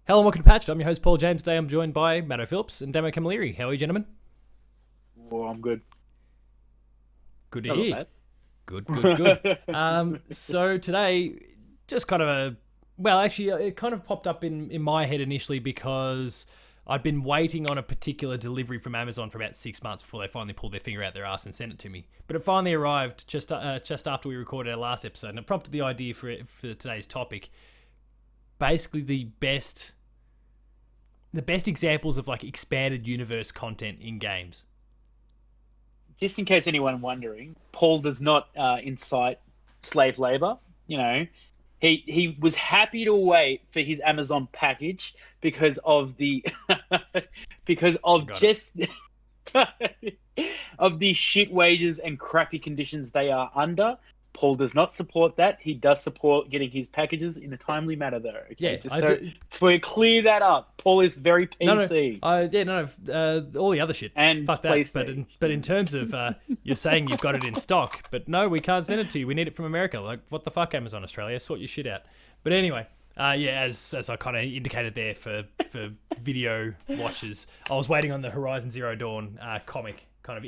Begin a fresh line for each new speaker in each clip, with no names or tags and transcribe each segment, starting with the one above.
Hello and welcome to Patched. I'm your host Paul James. Today I'm joined by Matto Phillips and Damo Camilleri. How are you, gentlemen?
Well, I'm good.
Good to
Not
hear.
bad.
Good. So today, just kind of it kind of popped up in my head initially because I'd been waiting on a particular delivery from Amazon for about 6 months before they finally pulled their finger out their ass and sent it to me. But it finally arrived just after we recorded our last episode, and it prompted the idea for today's topic. Basically, the best examples of like expanded universe content in games.
Just in case anyone wondering, Paul does not incite slave labor. You know, he was happy to wait for his Amazon package because of the because of
Got
just of the shit wages and crappy conditions they are under. Paul does not support that. He does support getting his packages in a timely manner, though. Okay,
Yeah,
just so we clear that up. Paul is very PC.
All the other shit.
And
fuck that. But in terms of you're saying you've got it in stock, but no, we can't send it to you. We need it from America. Like, what the fuck, Amazon Australia? Sort your shit out. But anyway, as I kind of indicated there for video watchers, I was waiting on the Horizon Zero Dawn comic kind of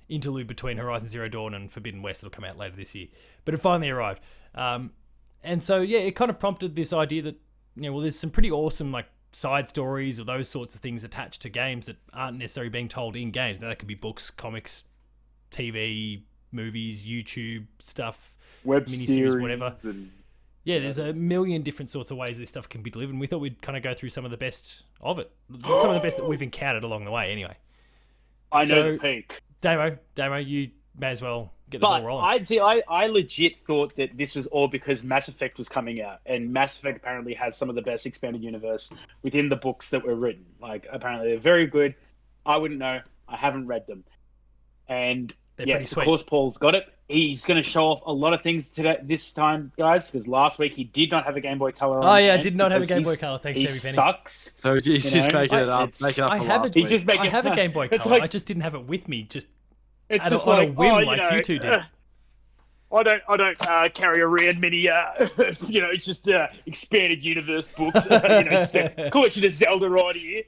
interlude between Horizon Zero Dawn and Forbidden West. It'll come out later this year, but it finally arrived. And so it kind of prompted this idea that there's some pretty awesome like side stories or those sorts of things attached to games that aren't necessarily being told in games. Now that could be books, comics, TV, movies, YouTube stuff,
web
miniseries,
series,
whatever. There's a million different sorts of ways this stuff can be delivered, and we thought we'd kind of go through some of the best of it, some of the best that we've encountered along the way. Anyway,
I know the peak.
Damo, you may as well get the ball rolling.
I legit thought that this was all because Mass Effect was coming out, and Mass Effect apparently has some of the best expanded universe within the books that were written. Like, apparently they're very good. I wouldn't know. I haven't read them. And yes, of course, Paul's got it. He's going to show off a lot of things today, this time, guys, because last week he did not have a Game Boy Color on.
Oh, yeah, I did not have a Game Boy Color. Thanks, Jamie Penny.
He sucks.
So he's just making it up.
I have a Game Boy Color. I just didn't have it with me. On a whim, like you two did.
I don't carry around many, expanded universe books. Just a collection of Zelda right here.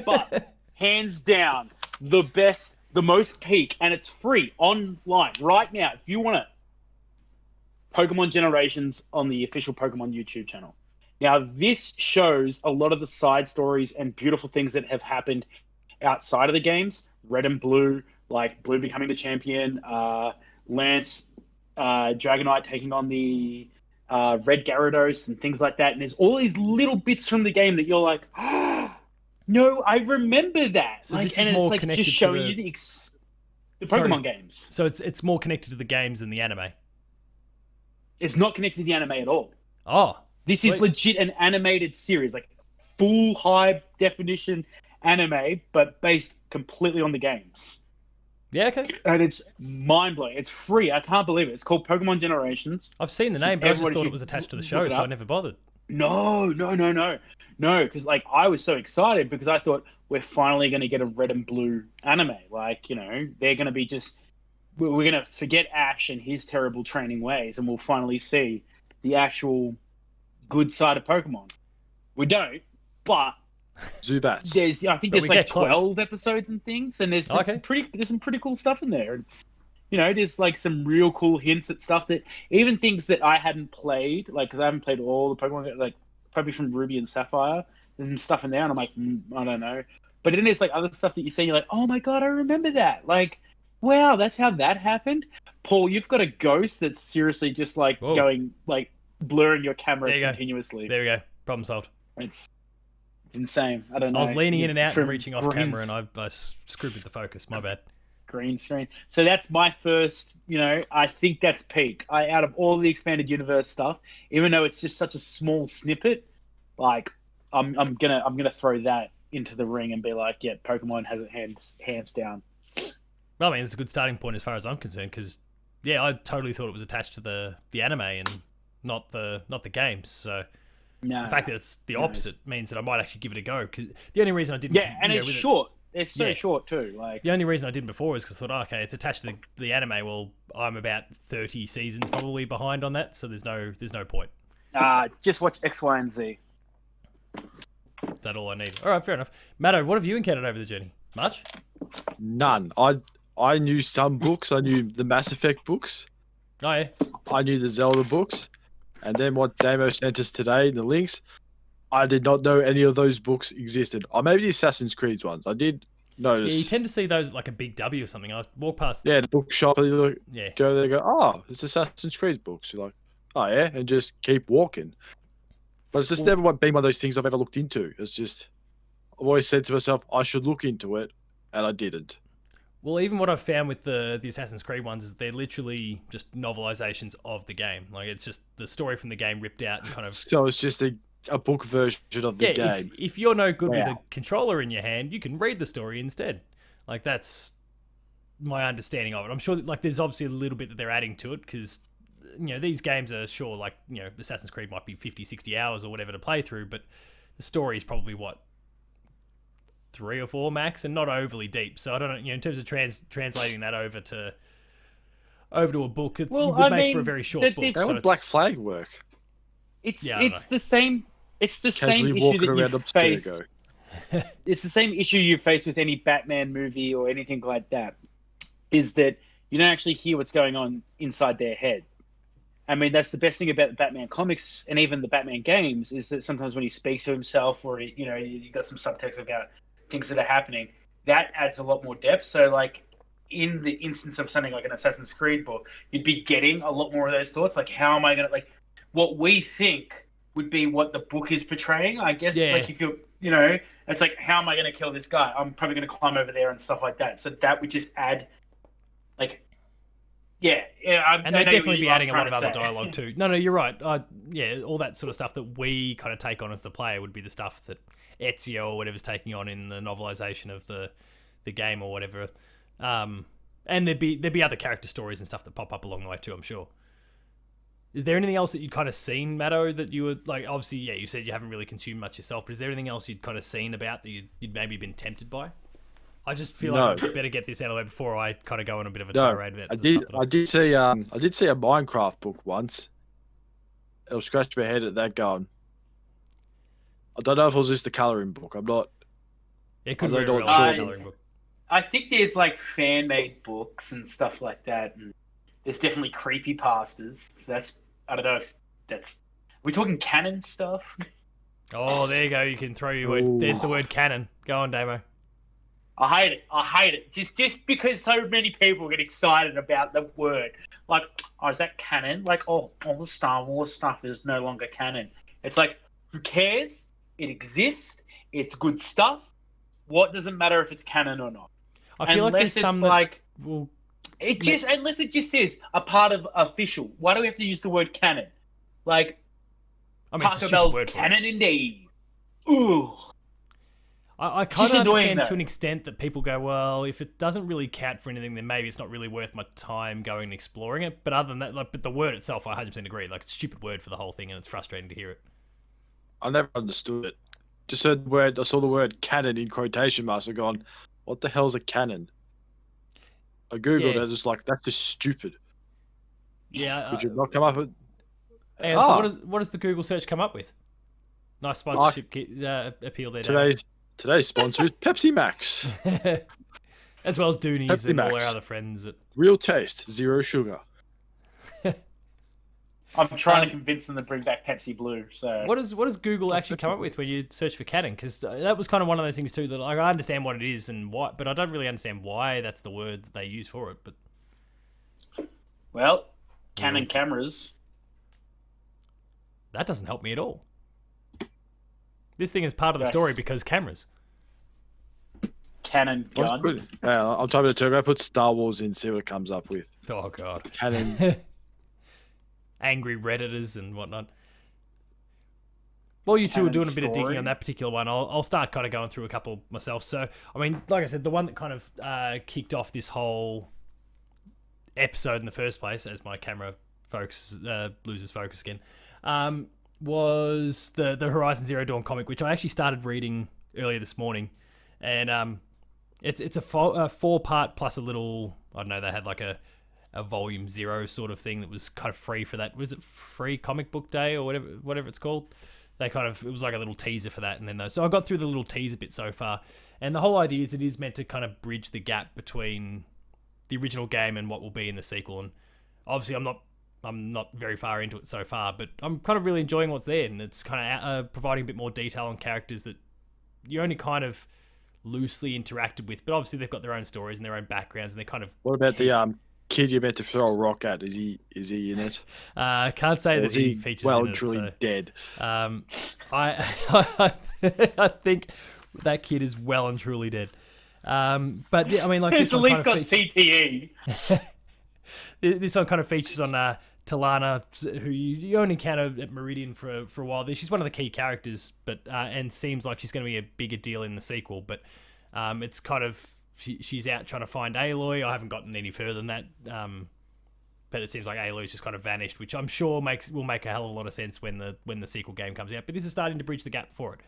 But hands down, the best, the most peak, and it's free online right now. If you want it, Pokemon Generations on the official Pokemon YouTube channel. Now, this shows a lot of the side stories and beautiful things that have happened outside of the games. Red and Blue, like Blue becoming the champion, Lance, Dragonite taking on the Red Gyarados and things like that. And there's all these little bits from the game that you're like, no, I remember that.
So this is more connected
just showing you the Pokemon games.
So it's more connected to the games than the anime.
It's not connected to the anime at all.
Oh,
this is legit an animated series, like full high definition anime, but based completely on the games.
Yeah, okay.
And it's mind-blowing. It's free. I can't believe it. It's called Pokemon Generations.
I've seen the name, but I just thought it was attached to the show, so I never bothered.
No, because like I was so excited because I thought we're finally going to get a Red and Blue anime. Like, they're going to be we're going to forget Ash and his terrible training ways, and we'll finally see the actual good side of Pokemon. We don't, but
Zubats.
I think there's like 12 episodes and things, and there's some pretty cool stuff in there. It's there's like some real cool hints at stuff that even things that I hadn't played, like because I haven't played all the Pokemon, like probably from Ruby and Sapphire. There's some stuff in there, and I'm like, I don't know. But then there's like other stuff that you see, and you're like, oh my god, I remember that. Like, wow, that's how that happened. Paul, you've got a ghost that's seriously just like going like blurring your camera continuously.
There we go. Problem solved.
It's insane. I don't know.
I was leaning in and out and reaching off camera, and I screwed with the focus. My bad.
Green screen. So that's my first. I think that's peak. Out of all the expanded universe stuff, even though it's just such a small snippet, like I'm gonna throw that into the ring and be like, yeah, Pokemon has it hands down.
Well, I mean, it's a good starting point as far as I'm concerned because, I totally thought it was attached to the anime and not the games. So the fact that it's the opposite means that I might actually give it a go. Cause the only reason I didn't,
and it's short. It's so short too. Like
the only reason I didn't before is because I thought, okay, it's attached to the anime. Well, I'm about 30 seasons probably behind on that, so there's no point.
Just watch X, Y, and Z.
Is that all I need? All right, fair enough. Matto, what have you encountered over the journey? Much?
None. I knew some books. I knew the Mass Effect books.
Oh, yeah.
I knew the Zelda books. And then what Damo sent us today, the links, I did not know any of those books existed. Or maybe the Assassin's Creed ones. I did notice.
Yeah, you tend to see those at like a big W or something. I walk past.
Yeah, the bookshop. You look,
Yeah.
go there, go, oh, it's Assassin's Creed books. You're like, oh yeah, and just keep walking. But it's just never been one of those things I've ever looked into. It's just, I've always said to myself, I should look into it, and I didn't.
Well, even what I've found with the Assassin's Creed ones is they're literally just novelizations of the game. Like, it's just the story from the game ripped out and kind of...
So it's just a book version of the game.
If you're no good with a controller in your hand, you can read the story instead. Like, that's my understanding of it. I'm sure that, like, there's obviously a little bit that they're adding to it because, you know, these games are sure, like, you know, Assassin's Creed might be 50, 60 hours or whatever to play through, but the story is probably, 3 or 4 max, and not overly deep. So I don't know, you know, in terms of translating that over to a book, it would make for a very short book.
How would Black Flag work?
It's the same issue that you face. It's the same issue you face with any Batman movie or anything like that. Is that you don't actually hear what's going on inside their head. I mean, that's the best thing about the Batman comics and even the Batman games is that sometimes when he speaks to himself or, you know, you got some subtext about things that are happening, that adds a lot more depth. So, like, in the instance of something like an Assassin's Creed book, you'd be getting a lot more of those thoughts. Like, how am I going to, like, what we think would be what the book is portraying, I guess. Yeah. Like, if you're, you know, it's like, how am I going to kill this guy? I'm probably going to climb over there and stuff like that. So that would just add, like, yeah,
and they'd definitely be adding a lot of other dialogue too. No, you're right. Yeah, all that sort of stuff that we kind of take on as the player would be the stuff that Ezio or whatever's taking on in the novelization of the game or whatever. And there'd be other character stories and stuff that pop up along the way too, I'm sure. Is there anything else that you'd kind of seen, Matto, that you would, like, obviously, yeah, you said you haven't really consumed much yourself, but is there anything else you'd kind of seen about that you'd maybe been tempted by? I just feel like I better get this out of the way before I kind of go on a bit of a tirade about
I did see a Minecraft book once. It'll scratch my head at that going. I don't know if it was just the colouring book. I'm not.
It could be a colouring book.
I think there's like fan-made books and stuff like that, and there's definitely creepypastas. So that's, I don't know if that's. We're talking canon stuff.
Oh, there you go. You can throw your word. There's the word canon. Go on, Damo.
I hate it. Just because so many people get excited about the word. Like, oh, is that canon? Like, oh, all the Star Wars stuff is no longer canon. It's like, who cares? It exists. It's good stuff. What does it matter if it's canon or not?
I feel like there's some
like, unless it just says a part of official. Why do we have to use the word canon? Like,
I mean,
Taco Bell's canon indeed. Ooh.
I kind of understand to an extent that people go, well, if it doesn't really count for anything, then maybe it's not really worth my time going and exploring it. But other than that, like, but the word itself, I 100% agree. Like, it's a stupid word for the whole thing, and it's frustrating to hear it.
I never understood it. Just heard the word. I saw the word canon in quotation marks. I've gone, what the hell's a canon? I googled it. It's like, that's just stupid.
Yeah.
Could you not come up with?
And so what does the Google search come up with? Nice sponsorship appeal there.
Today's sponsor is Pepsi Max.
As well as Doonies Pepsi and Max. All our other friends.
Real taste, zero sugar.
I'm trying to convince them to bring back Pepsi Blue. So
what does Google actually come up with when you search for canon? Because that was kind of one of those things too that, like, I understand what it is and why, but I don't really understand why that's the word that they use for it. But
Canon cameras.
That doesn't help me at all. This thing is part of the story because cameras.
Canon gun.
I'm typing it too. I put Star Wars in, see what it comes up with.
Oh god.
Canon.
Angry Redditors and whatnot. While you two are doing a bit of digging on that particular one, I'll start kind of going through a couple myself. So, I mean, like I said, the one that kind of kicked off this whole episode in the first place, as my camera loses focus again, was the Horizon Zero Dawn comic, which I actually started reading earlier this morning, and it's a 4-part plus a little, I don't know, they had like a volume 0 sort of thing that was kind of free for that. Was it free comic book day or whatever it's called? it was like a little teaser for that, and then so I got through the little teaser bit so far, and the whole idea is it is meant to kind of bridge the gap between the original game and what will be in the sequel. And obviously, I'm not very far into it so far, but I'm kind of really enjoying what's there, and it's kind of providing a bit more detail on characters that you only kind of loosely interacted with, but obviously they've got their own stories and their own backgrounds, and they're kind of.
What about the kid you're meant to throw a rock at? Is he in it?
I can't say that he features in it.
Truly dead.
I I think that kid is well and truly dead. But yeah, I mean, like
It's
this
at
one
least
kind
got
of features,
CTE.
this one kind of features on Talana, who you only encounter at Meridian for a while. She's one of the key characters, but and seems like she's going to be a bigger deal in the sequel. But it's kind of she's out trying to find Aloy. I haven't gotten any further than that. But it seems like Aloy's just kind of vanished, which I'm sure will make a hell of a lot of sense when the sequel game comes out. But this is starting to bridge the gap for it,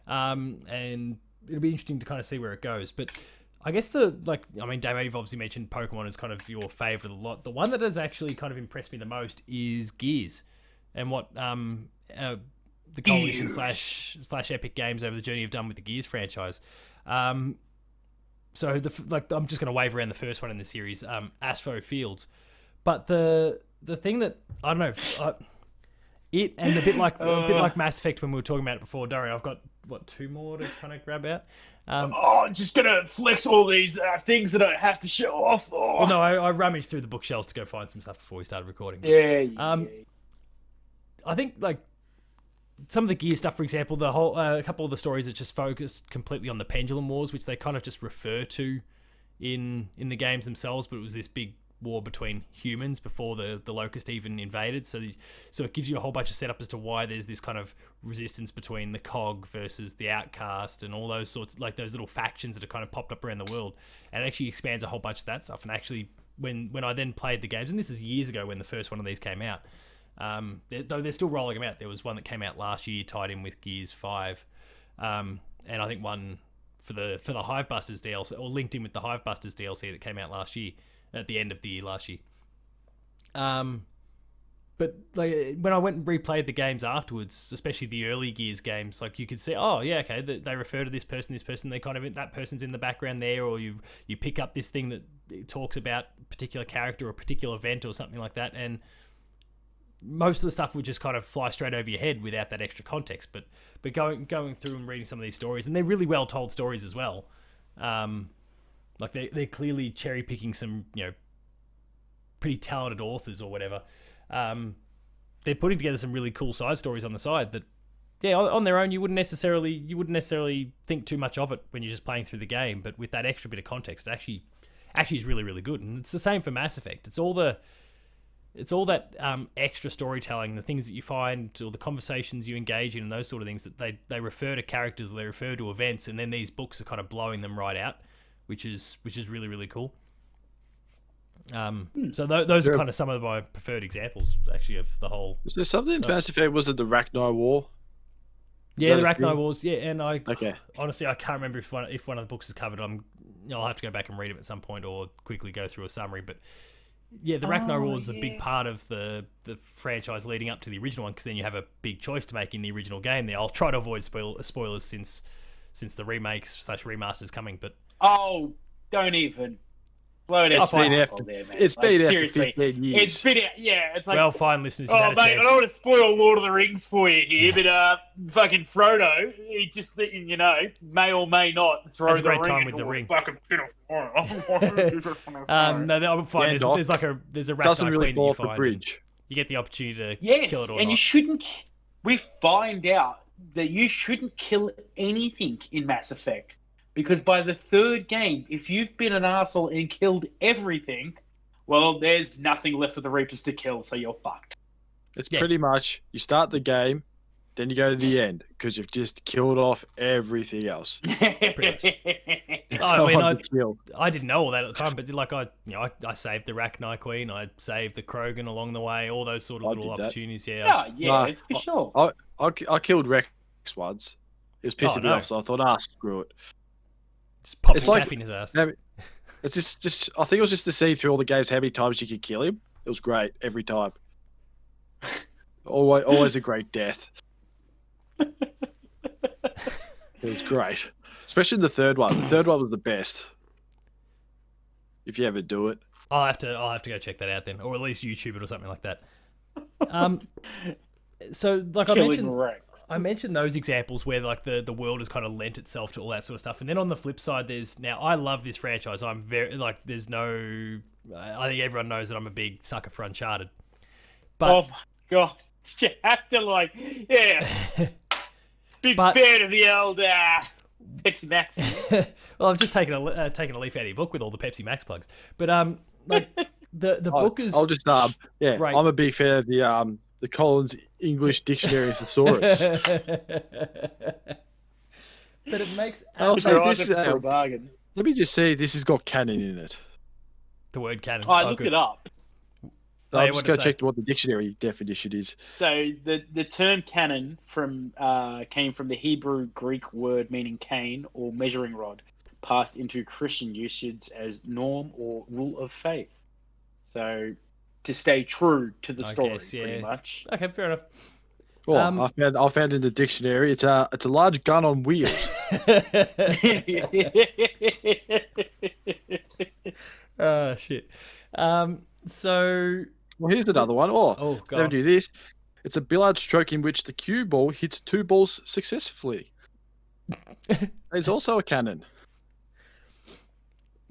and it'll be interesting to kind of see where it goes. But I guess Damo, you've obviously mentioned Pokemon is kind of your favourite a lot. The one that has actually kind of impressed me the most is Gears, and what the Coalition slash Epic Games over the journey have done with the Gears franchise. So I'm just going to wave around the first one in the series, Asphalt Fields. But the thing that I don't know, it and a bit like Mass Effect when we were talking about it before. Dorian, I've got two more to kind of grab out.
I'm just gonna flex all these things that I have to show off. Oh.
Well, no, I rummaged through the bookshelves to go find some stuff before we started recording.
Yeah.
I think like some of the Gear stuff, for example, the whole a couple of the stories that just focused completely on the Pendulum Wars, which they kind of just refer to in the games themselves, but it was this big war between humans before the Locust even invaded. So it gives you a whole bunch of setup as to why there's this kind of resistance between the Cog versus the Outcast and all those sorts, like those little factions that have kind of popped up around the world. And it actually expands a whole bunch of that stuff. And actually, when I then played the games, and this is years ago when the first one of these came out, though they're still rolling them out. There was one that came out last year tied in with Gears 5, and I think one for the Hivebusters DLC, or linked in with the Hivebusters DLC that came out last year, at the end of the year last year. But like when I went and replayed the games afterwards, especially the early Gears games, like you could see, oh yeah, okay, they refer to this person. They kind of, that person's in the background there, or you pick up this thing that talks about a particular character or a particular event or something like that, and most of the stuff would just kind of fly straight over your head without that extra context. But going through and reading some of these stories, and they're really well told stories as well. Like they're clearly cherry picking some, pretty talented authors or whatever. They're putting together some really cool side stories on the side that, on their own you wouldn't necessarily think too much of it when you're just playing through the game. But with that extra bit of context, it actually is really, really good. And it's the same for Mass Effect. It's all that extra storytelling, the things that you find, or the conversations you engage in, and those sort of things that they refer to characters, they refer to events, and then these books are kind of blowing them right out, which is really, really cool. So those are kind of some of my preferred examples, actually, of the whole.
Was there something in Mass Effect? Was it the Rachni War?
Yeah, the Rachni Wars. Yeah, and
okay.
Honestly, I can't remember if one of the books is covered. I'll have to go back and read them at some point, or quickly go through a summary. But yeah, the Rachni Wars is a big part of the franchise leading up to the original one, because then you have a big choice to make in the original game. There, I'll try to avoid spoilers since the remakes / remasters coming, but.
Oh, don't even. Blow it out.
It's been out for 15 years.
It's been out, yeah. It's like,
well, fine, listeners.
Oh, mate, I don't want to spoil Lord of the Rings for you here, but fucking Frodo, he just, may or may not throw
has a
the
great
ring
time with the ring.
Fucking
no, I'm fine. There's a Rachni
doesn't really
queen
fall
that
off the bridge.
You get the opportunity to kill it or
and
not.
you shouldn't. We find out that you shouldn't kill anything in Mass Effect. Because by the third game, if you've been an asshole and killed everything, well, there's nothing left for the Reapers to kill, so you're fucked.
It's pretty much, you start the game, then you go to the end, because you've just killed off everything else.
I didn't know all that at the time, but I saved the Rachni Queen, I saved the Krogan along the way, all those sort of little opportunities.
For sure.
I killed Rex once. It was pissing me off, so I thought, screw it.
Just pop cap in his ass.
It's just. I think it was just to see through all the games how many times you could kill him. It was great every time. Always a great death. It was great, especially the third one. The third one was the best. If you ever do it,
I'll have to go check that out then, or at least YouTube it or something like that. So like
Killing Rex.
I mentioned those examples where like the world has kind of lent itself to all that sort of stuff, and then on the flip side, I love this franchise. I'm very like there's no. I think everyone knows that I'm a big sucker for Uncharted. But
Oh my god, you have to like, yeah, big fan of the old Pepsi Max.
well, I've just taken a leaf out of your book with all the Pepsi Max plugs. But like the book is.
I'll just yeah,
Right.
I'm a big fan of the Collins English Dictionary Thesaurus.
But it makes
I'll say
Right
this,
for a bargain.
let me just say this has got canon in it.
the word canon.
I looked
good.
it up.
Oh,
I'm
yeah,
just
what
going
does
to
it
check what the dictionary definition is.
So the term canon came from the Hebrew Greek word meaning cane or measuring rod, passed into Christian usage as norm or rule of faith. So to stay true to the
I
story,
guess, yeah.
pretty much.
Okay, fair enough.
Well, I found in the dictionary it's a large gun on wheels.
Oh shit. So
Well, here's another one.
oh god.
never do this. It's a billiard stroke in which the cue ball hits two balls successfully. There's also a cannon.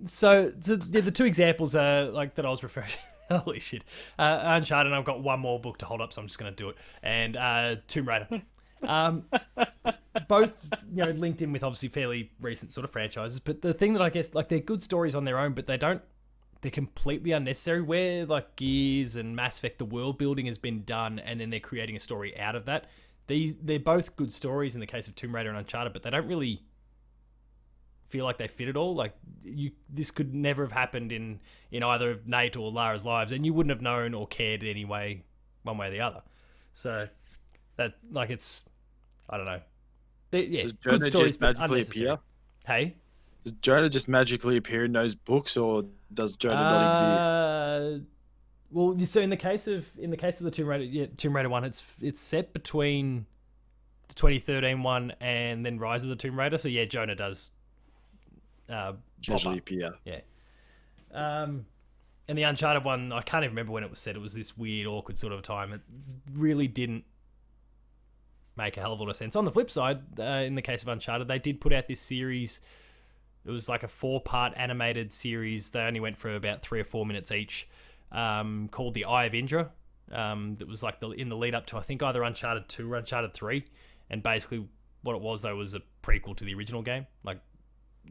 So the two examples like that I was referring to. Holy shit. Uncharted, I've got one more book to hold up, so I'm just going to do it. And Tomb Raider. Both, linked in with obviously fairly recent sort of franchises. But the thing that I guess, like, they're good stories on their own, but they're completely unnecessary. Where, like, Gears and Mass Effect, the world building has been done, and then they're creating a story out of that. They're both good stories in the case of Tomb Raider and Uncharted, but they don't really feel like they fit at all. Like this could never have happened in either of Nate or Lara's lives, and you wouldn't have known or cared anyway, one way or the other. So that it's I don't know.
Does
Good
Jonah
stories,
just
but
magically
unnecessary.
appear?
Hey,
Does Jonah just magically appear in those books, or does Jonah not exist?
Well, so in the case of the Tomb Raider one, it's set between the 2013 one and then Rise of the Tomb Raider. So yeah, Jonah does.
Casually appear.
Yeah. And the Uncharted one, I can't even remember when it was set. It was this weird, awkward sort of time. It really didn't make a hell of a lot of sense. On the flip side, in the case of Uncharted, they did put out this series. It was like a 4-part animated series. They only went for about 3 or 4 minutes each, called The Eye of Indra. That was like in the lead up to, I think, either Uncharted 2 or Uncharted 3. And basically what it was, though, was a prequel to the original game. Like,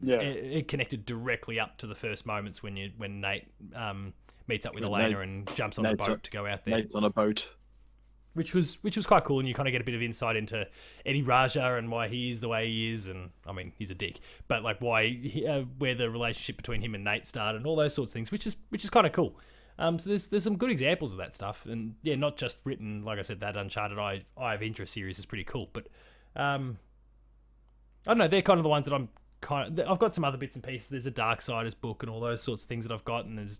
Yeah.
it connected directly up to the first moments when Nate meets up with Elena and jumps on the boat to go out there.
Nate's on a boat.
Which was quite cool, and you kind of get a bit of insight into Eddie Raja and why he is the way he is, and I mean he's a dick, but like why where the relationship between him and Nate started, and all those sorts of things, which is kind of cool. So there's some good examples of that stuff, and yeah, not just written, like I said, that Uncharted Eye of Indra series is pretty cool, but I don't know, they're kind of the ones that I've got some other bits and pieces. There's a Darksiders book and all those sorts of things that I've got, and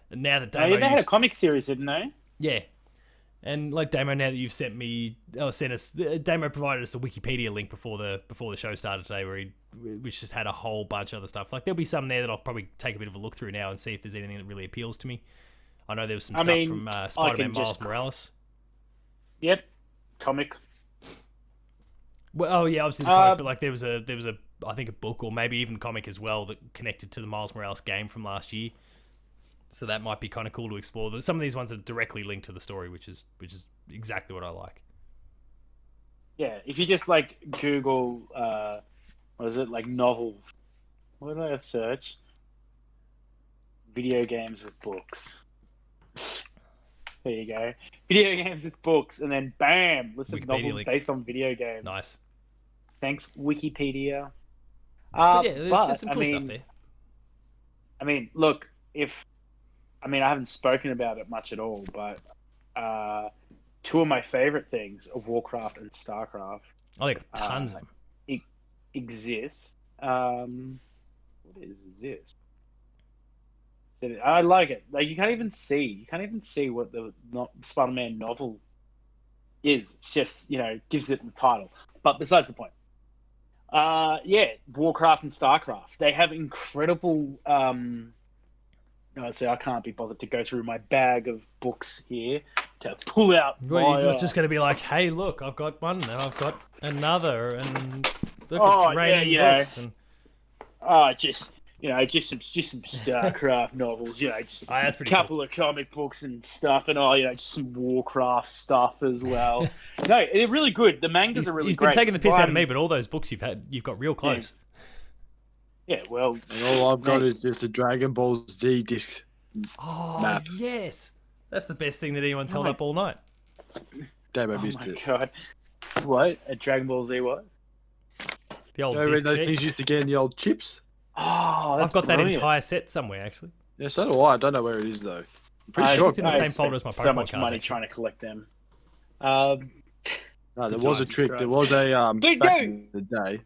now that Damo
they had a comic series, didn't they?
Yeah. And like Damo, now that you've sent us, Damo provided us a Wikipedia link before the show started today, which just had a whole bunch of other stuff. Like there'll be some there that I'll probably take a bit of a look through now and see if there's anything that really appeals to me. I know there was some stuff from Spider-Man Miles Morales.
Yep, comic.
Well, oh yeah, obviously the comic, but like there was a I think a book or maybe even comic as well that connected to the Miles Morales game from last year. So that might be kind of cool to explore. Some of these ones are directly linked to the story, which is exactly what I like.
Yeah, if you just like Google, what is it, like novels? What did I search? Video games with books. There you go. Video games with books, and then bam, list of novels
link.
based on video games.
Nice.
Thanks, Wikipedia.
But yeah, there's some cool stuff there.
I mean, look, I haven't spoken about it much at all, but two of my favorite things are Warcraft and Starcraft.
I think tons of them.
Exist. What is this? I like it. Like you can't even see what the Spider-Man novel is. It's just gives it the title. But besides the point. Yeah, Warcraft and Starcraft. They have incredible. No, see, I can't be bothered to go through my bag of books here to pull out.
Well, it's just going to be like, hey, look, I've got one, and I've got another, and look, it's raining books. And...
just some Starcraft novels. Just
that's
a
pretty
couple of comic books and stuff, and just some Warcraft stuff as well. No, they're really good. The mangas are really great.
He's been taking the piss out of me, but all those books you've got real close.
Yeah, well,
and all I've got is just a Dragon Ball Z disc map.
Yes, that's the best thing that anyone's held up all night.
Damn, I missed it.
Oh my god, what a Dragon Ball Z what?
The old
when
disc
those
sheet.
things used to get in the old chips.
Oh,
I've got
brilliant.
that entire set somewhere actually.
Yeah, so do I. I don't know where it is though. I'm pretty sure
it's in the same folder as my Pokemon
so much
cards,
money
actually.
trying to collect them.
No, there was a trick. There was a back in the day.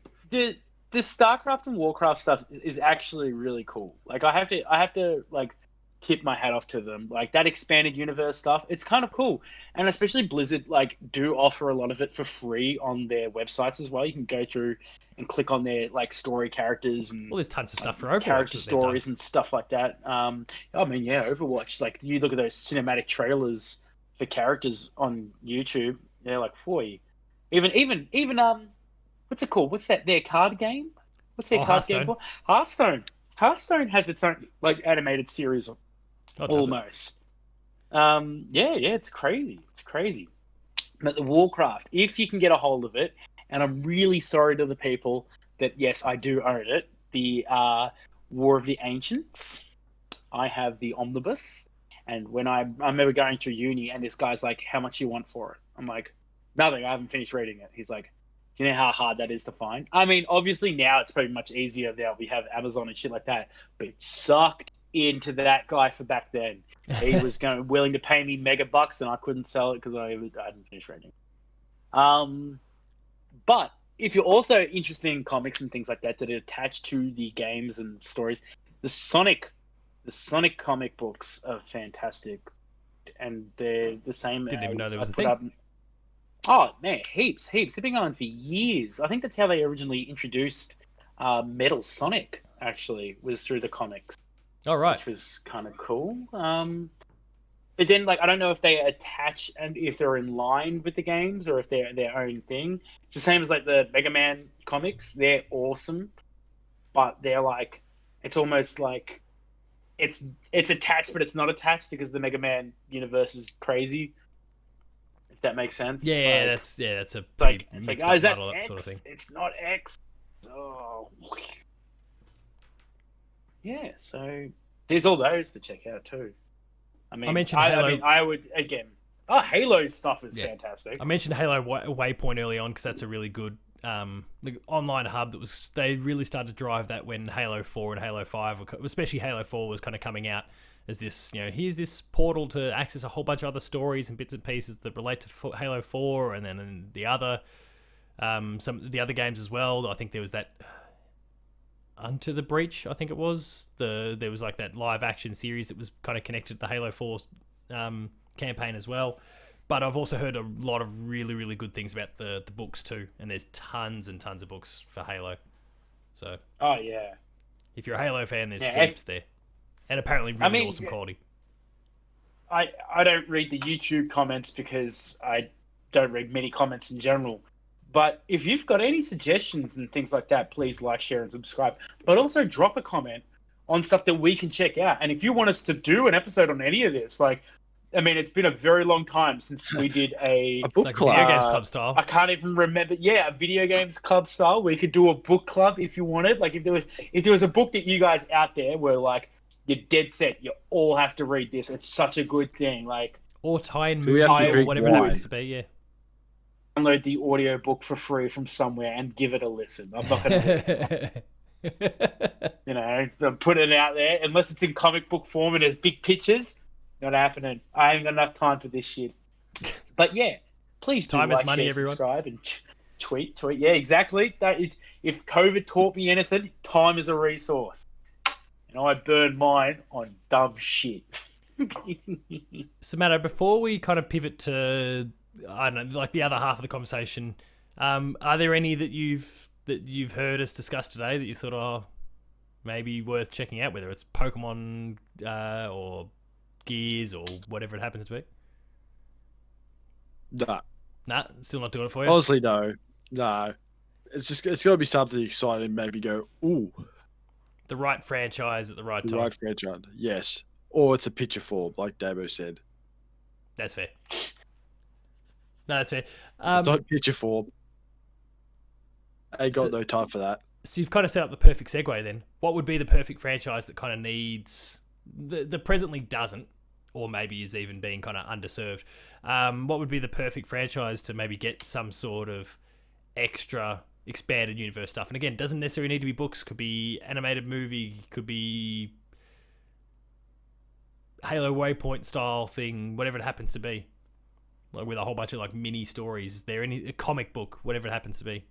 The StarCraft and Warcraft stuff is actually really cool. Like I have to like tip my hat off to them. Like that expanded universe stuff, it's kind of cool. And especially Blizzard like do offer a lot of it for free on their websites as well. You can go through and click on their like story characters and
there's tons of stuff for Overwatch.
Character stories and stuff like that. Overwatch. Like you look at those cinematic trailers for characters on YouTube, they're like for you. Even what's it called? What's that? Their card game? What's their card game called? Hearthstone. Hearthstone has its own like animated series almost. It's crazy. It's crazy. But the Warcraft, if you can get a hold of it, and I'm really sorry to the people that yes, I do own it. The War of the Ancients. I have the omnibus, and when I remember going through uni, and this guy's like, "How much you want for it?" I'm like, "Nothing. I haven't finished reading it." He's like, "You know how hard that is to find?" I mean, obviously now it's probably much easier. Now we have Amazon and shit like that, but it sucked into that guy for back then. He was willing to pay me mega bucks, and I couldn't sell it because I hadn't finished reading. But if you're also interested in comics and things like that that are attached to the games and stories, the Sonic comic books are fantastic, and they're the same.
Didn't even know there was a thing.
Oh man, heaps. They've been going for years. I think that's how they originally introduced Metal Sonic. Actually, was through the comics.
Oh right,
which was kind of cool. But then, like, I don't know if they attach and if they're in line with the games or if they're their own thing. It's the same as like the Mega Man comics. They're awesome, but they're like, it's almost like it's attached, but it's not attached because the Mega Man universe is crazy. If that makes sense.
Yeah, like, that's a pretty mixed up model,
X?
Sort of thing.
It's not X. Oh. Yeah, so there's all those to check out too. I mentioned Halo. I mean, I would again. Oh, Halo stuff is fantastic.
I mentioned Halo Waypoint early on because that's a really good online hub they really started to drive that when Halo 4 and Halo 5, especially Halo 4, was kind of coming out as this, here's this portal to access a whole bunch of other stories and bits and pieces that relate to Halo 4, and then in the other some of the other games as well. I think there was that Unto the Breach, I think it was. There was like that live action series that was kind of connected to the Halo 4 campaign as well. But I've also heard a lot of really, really good things about the books too. And there's tons and tons of books for Halo. So if you're a Halo fan, there's heaps there. And apparently really awesome quality.
I don't read the YouTube comments because I don't read many comments in general. But if you've got any suggestions and things like that, please like, share, and subscribe. But also drop a comment on stuff that we can check out. And if you want us to do an episode on any of this, it's been a very long time since we did a
book club.
Video Games Club style.
I can't even remember. Yeah, a Video Games Club style. We could do a book club if you wanted. Like if there was a book that you guys out there were like, you're dead set, you all have to read this. It's such a good thing. Like,
or tie-in movie or whatever it happens to be. Yeah.
Download the audio book for free from somewhere and give it a listen. I'm not going to, put it out there unless it's in comic book form and there's big pictures. Not happening. I ain't got enough time for this shit. But yeah, please do
time
like,
is money,
share,
everyone.
subscribe, and tweet. Yeah, exactly. If COVID taught me anything, time is a resource, and I burn mine on dumb shit.
So, Matto, before we kind of pivot to, I don't know, like the other half of the conversation, Are there any that you've heard us discuss today that you thought, oh, maybe worth checking out, whether it's Pokemon or Gears or whatever it happens to be?
Nah.
Nah, still not doing it for you.
Honestly, no. No. It's got to be something exciting. Maybe go, ooh,
The right franchise at the right
the
time.
right franchise. Yes. Or it's a picture form, like Damo said.
That's fair. No, that's fair.
It's not picture form. I ain't got
So-
no time for that.
So you've kind of set up the perfect segue then. What would be the perfect franchise that kind of needs the presently doesn't, or maybe is even being kind of underserved? What would be the perfect franchise to maybe get some sort of extra expanded universe stuff? And again, doesn't necessarily need to be books. Could be animated movie. Could be Halo Waypoint style thing. Whatever it happens to be, like with a whole bunch of like mini stories. Is there a comic book? Whatever it happens to be.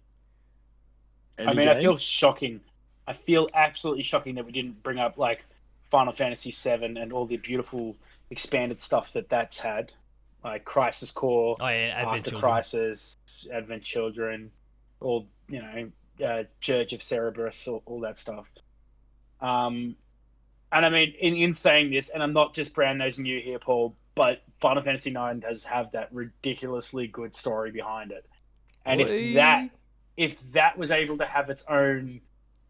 Any
I mean,
game?
I feel shocking. I feel absolutely shocking that we didn't bring up like Final Fantasy VII and all the beautiful expanded stuff that's had, like Crisis Core,
Oh yeah, Advent
After
Children.
Crisis, Advent Children, all Dirge of Cerberus, all that stuff. And I mean, in saying this, and I'm not just brown nosing you here, Paul, but Final Fantasy IX does have that ridiculously good story behind it, and if that was able to have its own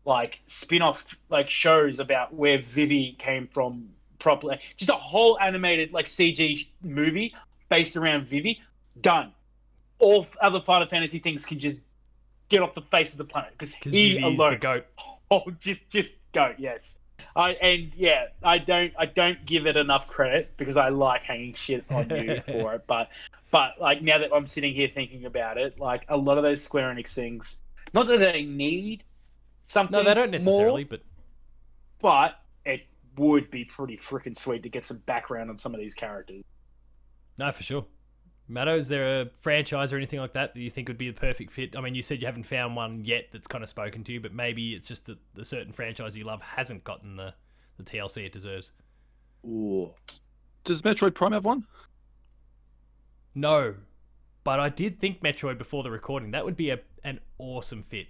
like spin-off like shows about where Vivi came from properly, just a whole animated like CG movie based around Vivi, done. All other Final Fantasy things can just get off the face of the planet because he
Vivi is
alone.
the goat.
Oh, just go, yes. I don't give it enough credit because I like hanging shit on you for it, but like now that I'm sitting here thinking about it, like a lot of those Square Enix things, not that they need something.
No, they don't necessarily,
more, but it would be pretty freaking sweet to get some background on some of these characters.
No, for sure. Matto, is there a franchise or anything like that you think would be the perfect fit? I mean, you said you haven't found one yet that's kind of spoken to you, but maybe it's just that the certain franchise you love hasn't gotten the TLC it deserves.
Ooh. Does Metroid Prime have one?
No, but I did think Metroid before the recording. That would be an awesome fit.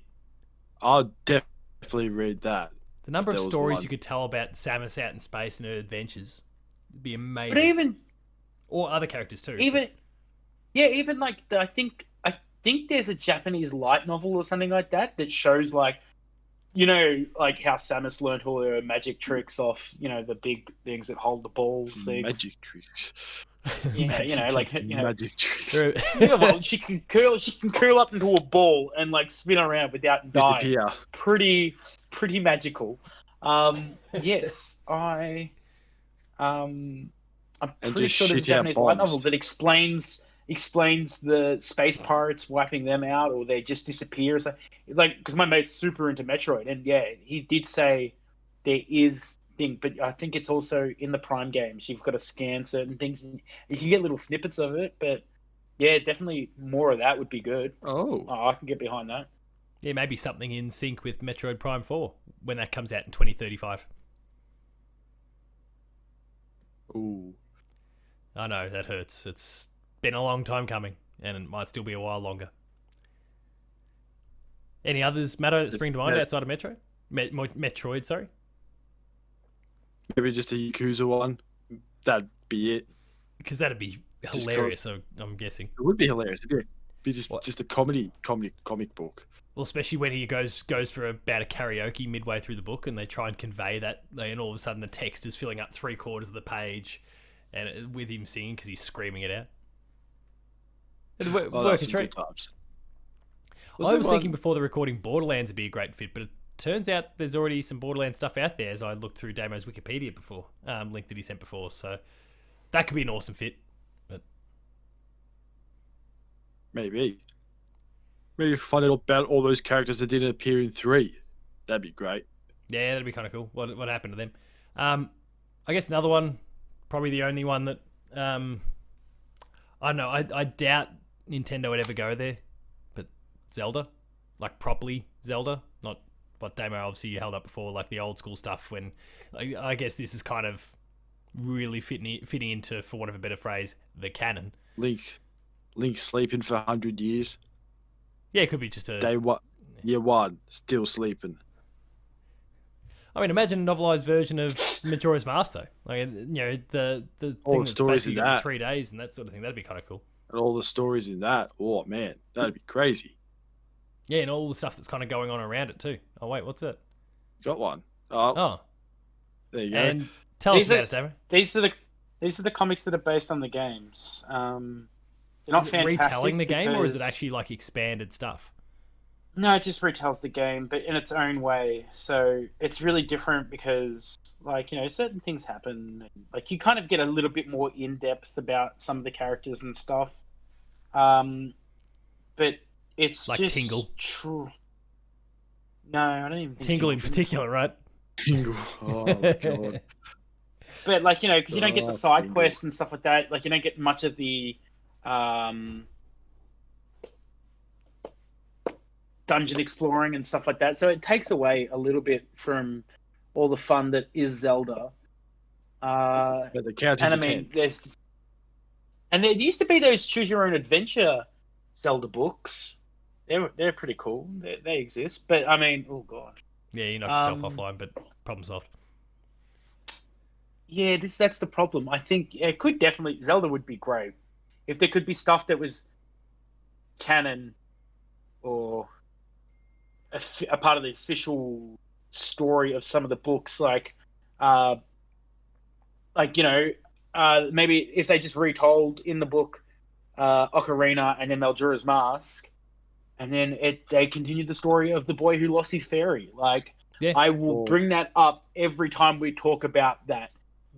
I'll definitely read that.
The number of
There was
stories
one.
you could tell about Samus out in space and her adventures would be amazing.
But even
or other characters too.
even like I think there's a Japanese light novel or something like that shows like, like how Samus learned all her magic tricks off, the big things that hold the balls. Things.
Magic tricks.
Yeah,
Magic tricks.
yeah, well, she can curl up into a ball and like spin around without dying.
Disappear.
Pretty magical. Yes, I'm pretty
just
sure there's a
shit out
Japanese light
bombs.
novel that explains the space pirates wiping them out, or they just disappear. So, like, because my mate's super into Metroid, and yeah, he did say there is thing, but I think it's also in the Prime games. You've got to scan certain things, and you can get little snippets of it. But yeah, definitely more of that would be good.
Oh.
I can get behind that.
Yeah, maybe something in sync with Metroid Prime 4 when that comes out in 2035.
Ooh.
I know, that hurts. It's been a long time coming, and it might still be a while longer. Any others, Matto, that spring to mind outside of Metroid? Metroid, sorry?
Maybe just a Yakuza one. That'd be it.
Because that'd be hilarious, so I'm guessing.
It would be hilarious. It'd be
What?
just a comic book.
Well, especially when he goes for about a karaoke midway through the book, and they try and convey that, and all of a sudden the text is filling up 3/4 of the page, and with him singing because he's screaming it out. It'd work
That's
a
some
treat.
good times.
I was thinking before the recording Borderlands would be a great fit, but it turns out there's already some Borderlands stuff out there as I looked through Damo's Wikipedia before, link that he sent before, so that could be an awesome fit. But
Maybe find out about all those characters that didn't appear in 3. That'd be great.
yeah, that'd be kind of cool. What happened to them? I guess another one, probably the only one that I don't know. I doubt Nintendo would ever go there, but Zelda, like properly Zelda, not what Damo obviously held up before, like the old school stuff. When I guess this is kind of really fitting into, for want of a better phrase, the canon.
Link sleeping for 100 years.
Yeah, it could be just a
Day one, year one, still sleeping.
I mean, imagine a novelized version of Majora's Mask, though. Like, the
All
thing
the
that's
stories
basically
in
got in
that.
3 days and that sort of thing. That'd be kind of cool.
And all the stories in that. Oh man, that'd be crazy.
Yeah, and all the stuff that's kind of going on around it too. Oh wait, what's it?
Got one. Oh,
Oh,
there you go.
and tell us
These are-
about it, Damo.
These are the comics that are based on the games. They're not
Is it
fantastic
retelling the game, or is it
because-
actually like expanded stuff?
No, it just retells the game, but in its own way. So it's really different because, like, certain things happen. Like, you kind of get a little bit more in depth about some of the characters and stuff. But it's
Like
just
Tingle.
true. No, I don't even think
Tingle in
Tingle's
particular, right?
Oh my god.
But like because you don't get the
Oh,
side
Tingle.
quests and stuff like that. Like you don't get much of the dungeon exploring and stuff like that. So it takes away a little bit from all the fun that is Zelda.
But the count
And I
into
mean,
10.
there used to be those choose your own adventure Zelda books. They're pretty cool. They exist. But I mean, oh god.
Yeah, you knock yourself offline, but problem solved.
Yeah, that's the problem. I think it could definitely Zelda would be great if there could be stuff that was canon or a part of the official story of some of the books, maybe if they just retold in the book Ocarina and then Majora's Mask, and then they continued the story of the boy who lost his fairy. Like,
Yeah.
I will bring that up every time we talk about that.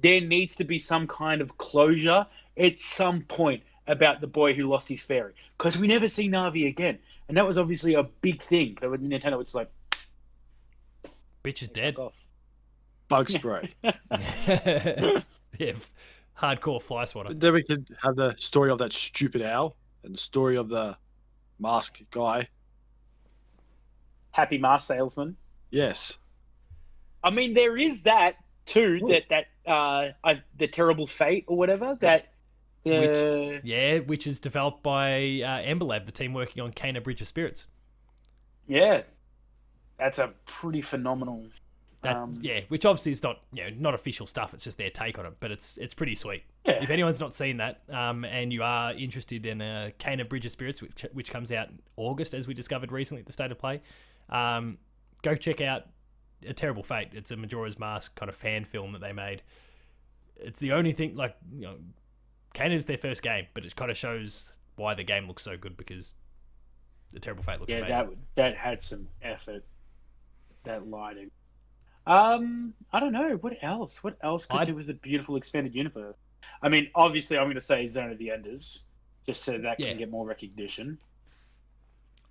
There needs to be some kind of closure at some point about the boy who lost his fairy, because we never see Navi again, and that was obviously a big thing. But with Nintendo, it's like,
Bitch is dead.
fuck off.
Bug spray.
Yeah, hardcore fly swatter.
Then we could have the story of that stupid owl and the story of the mask guy.
Happy Mask Salesman.
Yes.
I mean, there is that too.
Ooh.
The Terrible Fate or whatever.
Which is developed by Ember Lab, the team working on Kena Bridge of Spirits.
Yeah, that's a pretty phenomenal.
Which obviously is not official stuff. It's just their take on it, but it's pretty sweet.
Yeah.
If anyone's not seen that, and you are interested in Kena Bridge of Spirits, which comes out in August, as we discovered recently at the State of Play, go check out A Terrible Fate. It's a Majora's Mask kind of fan film that they made. It's the only thing, Kena's their first game, but it kind of shows why the game looks so good, because The Terrible Fate looks amazing.
That had some effort. That lighting. I don't know. What else? What else could do with a beautiful expanded universe? I mean, obviously, I'm going to say Zone of the Enders, just so that can get more recognition.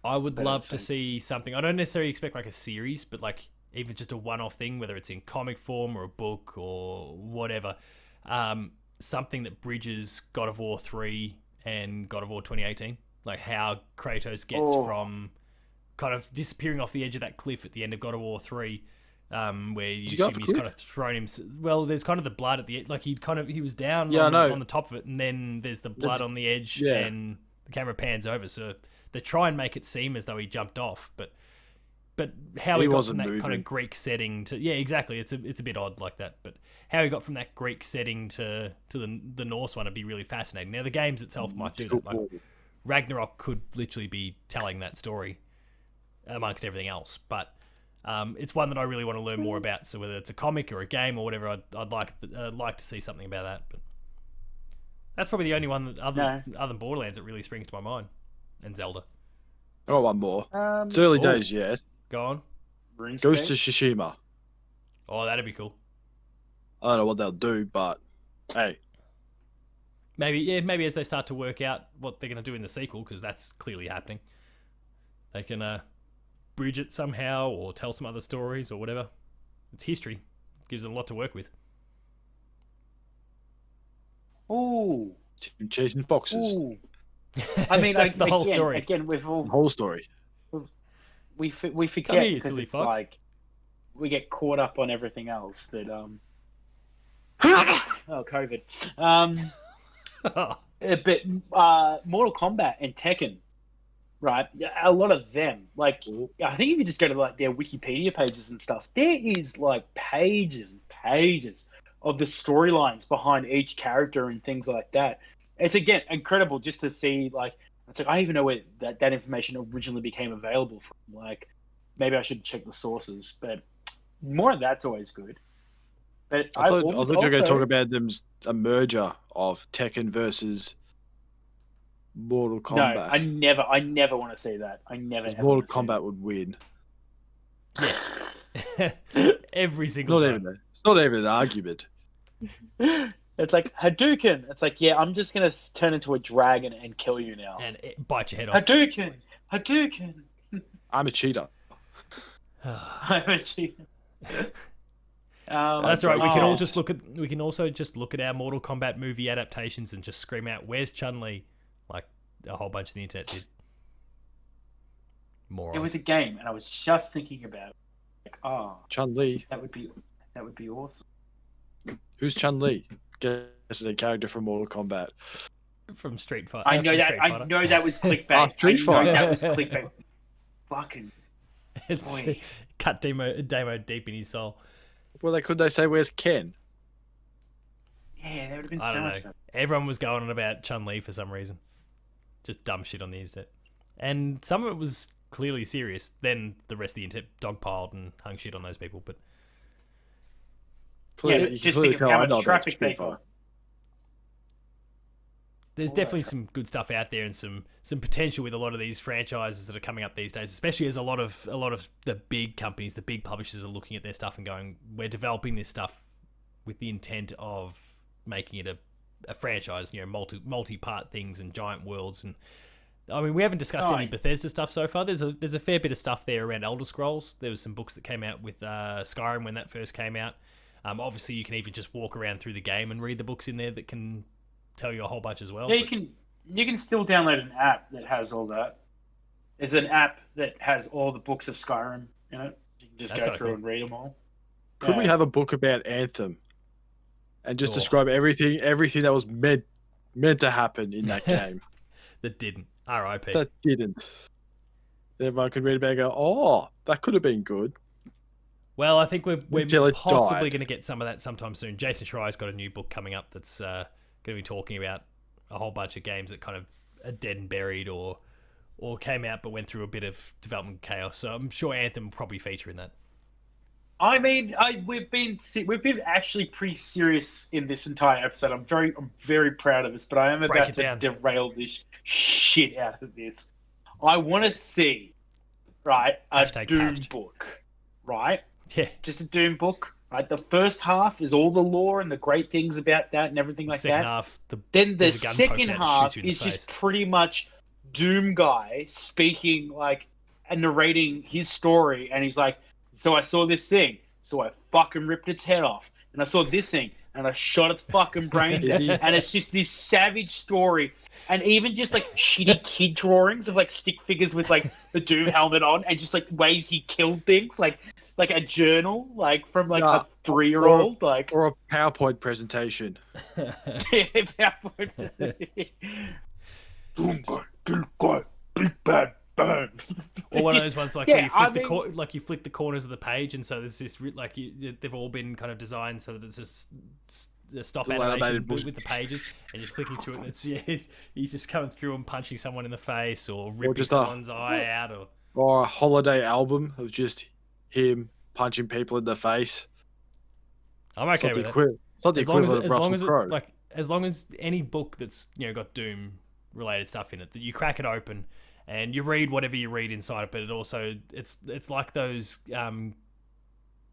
I would love to see something. I don't necessarily expect like a series, but like even just a one-off thing, whether it's in comic form or a book or whatever. Something that bridges God of War 3 and God of War 2018. Like how Kratos gets from kind of disappearing off the edge of that cliff at the end of God of War 3, where you assume he's kind of thrown him. Well, there's kind of the blood at the edge. Like he was down on the top of it, and then there's the blood on the edge, and the camera pans over. So they try and make it seem as though he jumped off, but how he got from that kind of Greek setting to exactly. It's a bit odd like that, but how he got from that Greek setting to the Norse one would be really fascinating. Now the games itself might do that. Like Ragnarok could literally be telling that story amongst everything else, but it's one that I really want to learn more about. So whether it's a comic or a game or whatever, I'd like to see something about that. But that's probably the only one that other than Borderlands that really springs to my mind, and Zelda.
Oh, one more. It's early days yet.
Go on.
RuneScape?
Ghost of Tsushima.
Oh, that'd be cool.
I don't know what they'll do, but hey.
Maybe as they start to work out what they're going to do in the sequel, because that's clearly happening, they can bridge it somehow or tell some other stories or whatever. It's history. Gives them a lot to work with.
Ooh.
Chasing boxes.
Ooh. I mean,
that's the whole story.
Again, with all
The whole story.
we forget
Come here,
because
silly
it's
fox.
like we get caught up on everything else that COVID. But Mortal Kombat and Tekken right? Yeah, a lot of them, like
Cool.
I think if you just go to like their Wikipedia pages and stuff, there is like pages and pages of the storylines behind each character and things like that. It's again incredible just to see like it's like I don't even know where that information originally became available from. Like maybe I should check the sources, but more of that's always good. But
I thought you were going to talk
also
about a merger of Tekken versus Mortal
no,
Kombat.
I never want to see that. I never
'Cause
ever
Mortal
want to
Kombat would win.
Every single
Not
time.
even it's not even an argument.
It's like Hadouken. It's like, yeah, I'm just gonna turn into a dragon and kill you now.
And bite your head off.
Hadouken, Hadouken.
I'm a cheater.
I'm a cheater.
That's right. We can
oh,
all just look at. We can also just look at our Mortal Kombat movie adaptations and just scream out, "Where's Chun-Li?" Like a whole bunch of the internet did. Morons.
It was a game, and I was just thinking about it. Like, oh,
Chun-Li.
that would be awesome.
Who's Chun-Li? Guess a character from Mortal Kombat.
From Street Fighter.
I know
from
that.
Street
I
Fighter.
know that was clickbait.
Ah, Street
I know
Fighter.
that was clickbait. Fucking
It's
boy.
cut Damo deep in his soul.
Well, could they say where's Ken?
Yeah, that would have been
I
so
don't
much
know.
fun.
Everyone was going on about Chun-Li for some reason. Just dumb shit on the internet. And some of it was clearly serious. Then the rest of the internet dogpiled and hung shit on those people. But
Clearly,
Yeah,
you can
just
clearly
think of
tell
how
I
much
know about
traffic
Street
they got.
Fighter.
there's
All
definitely
that
some good stuff out there and some potential with a lot of these franchises that are coming up these days, especially as a lot of the big companies, the big publishers are looking at their stuff and going, we're developing this stuff with the intent of making it a franchise, you know, multi-part things and giant worlds. And I mean, we haven't discussed any
Right.
Bethesda stuff so far. There's a fair bit of stuff there around Elder Scrolls. There was some books that came out with Skyrim when that first came out. Obviously, you can even just walk around through the game and read the books in there that can tell you a whole bunch as well.
Yeah,
but-
you can still download an app that has all that. There's an app that has all the books of Skyrim in it. You can just
That's
go
kinda
through
cool.
and read them all.
Could we
Yeah.
have a book about Anthem and just
Oh.
describe everything that was meant to happen in that game
that didn't. R.I.P.
that didn't? Everyone could read about it and go, "Oh, that could have been good."
Well, I think we're
Until it
possibly
died.
going to get some of that sometime soon. Jason Schreier's got a new book coming up that's going to be talking about a whole bunch of games that kind of are dead and buried or came out but went through a bit of development chaos. So I'm sure Anthem will probably feature in that.
I mean, we've been actually pretty serious in this entire episode. I'm very proud of this, but I am
Break
about
it
to
down.
derail this shit out of this. I want to see, right, a
Hashtag
Doom
patched.
book, right?
Yeah.
Just a Doom book, right? The first half is all the lore and the great things about that and everything like
Second
that.
half,
Then the
there's a gun pokes
second
out and
half
shoots you in the
is just
face.
pretty much Doom guy speaking like and narrating his story, and he's like, "So I saw this thing, so I fucking ripped its head off, and I saw this thing, and I shot its fucking brains,
Is he-
and it's just this savage story." And even just like shitty kid drawings of like stick figures with like the Doom helmet on, and just like ways he killed things, like a journal, like from like
Nah,
a 3-year-old, like.
Or a PowerPoint presentation.
Doom guy, Doom guy, big bad burn.
or one of those ones like
Yeah,
where you flick
I mean-
like you flick the corners of the page, and so there's this they've all been kind of designed so that it's just the stop
Little
animation
animated
with
bullshit.
the pages, and you're flicking through it, and it's he's just coming through and punching someone in the face or ripping
just
someone's eye out,
Or a holiday album of just him punching people in the face.
I'm
It's
okay
not
with
the
it.
it's not the
As long as,
equivalent of Russell Crowe.
as long as any book that's got Doom related stuff in it, that you crack it open and you read whatever you read inside it, but it also it's like those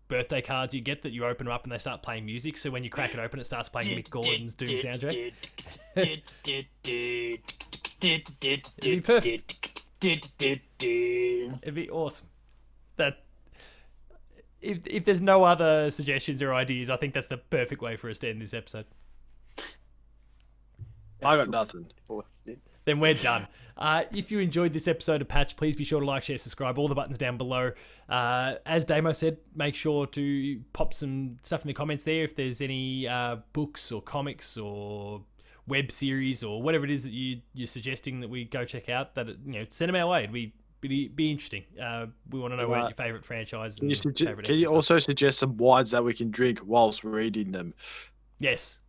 birthday cards you get that you open them up and they start playing music. So when you crack it open, it starts playing Mick Gordon's Doom soundtrack. It'd be perfect. It'd be awesome. That if there's no other suggestions or ideas, I think that's the perfect way for us to end this episode.
I got nothing.
Then we're done. If you enjoyed this episode of Patch, please be sure to like, share, subscribe. All the buttons down below. As Damo said, make sure to pop some stuff in the comments there if there's any books or comics or web series or whatever it is that you're suggesting that we go check out, that send them our way. It'd be interesting. We want to know what your favorite franchise
Can
and
you,
favorite
can you
extra
also
stuff.
suggest some wines that we can drink whilst reading them?
Yes.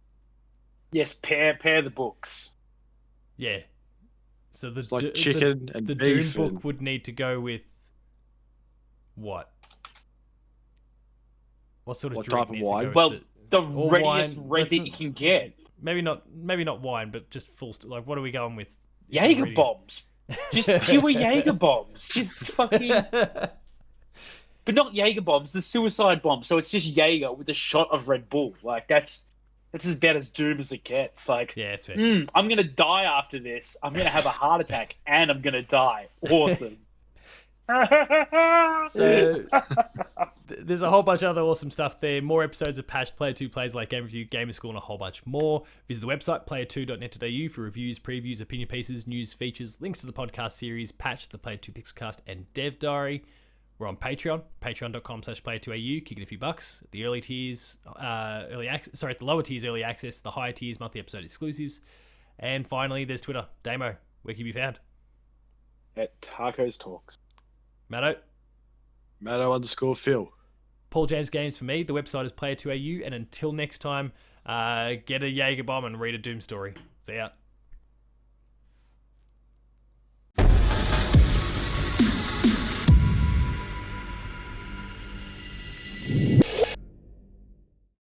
Yes, pair the books.
Yeah. So
It's like chicken and
the
beef
Doom book
and-
would need to go with what? What sort of
What
drink
type of
needs
wine?
to go
Well,
with it?
the
Or
readiest
wine,
red
let's
that
not-
you can get.
Maybe not wine, but just like what are we going with?
Jaeger bombs. Just pure Jaeger bombs. Just fucking. But not Jaeger bombs, the suicide bomb. So it's just Jaeger with a shot of Red Bull. Like that's about as doom as it gets. Like,
Yeah, it's fair.
I'm gonna die after this. I'm gonna have a heart attack and I'm gonna die. Awesome.
So there's a whole bunch of other awesome stuff there. More episodes of Patched, Player 2 plays like Game Review, Gamer School, and a whole bunch more. Visit the website player2.net.au for reviews, previews, opinion pieces, news, features, links to the podcast series, Patched, the Player 2 Pixelcast, and Dev Diary. We're on Patreon, patreon.com/player2au, kicking a few bucks. The early tiers, the lower tiers, early access. The higher tiers, monthly episode exclusives. And finally, there's Twitter. Damo, where can you be found?
At Tacos Talks.
Matto?
Matto_Phil.
Paul James Games for me. The website is player2au. And until next time, get a Jaeger bomb and read a Doom story. See ya.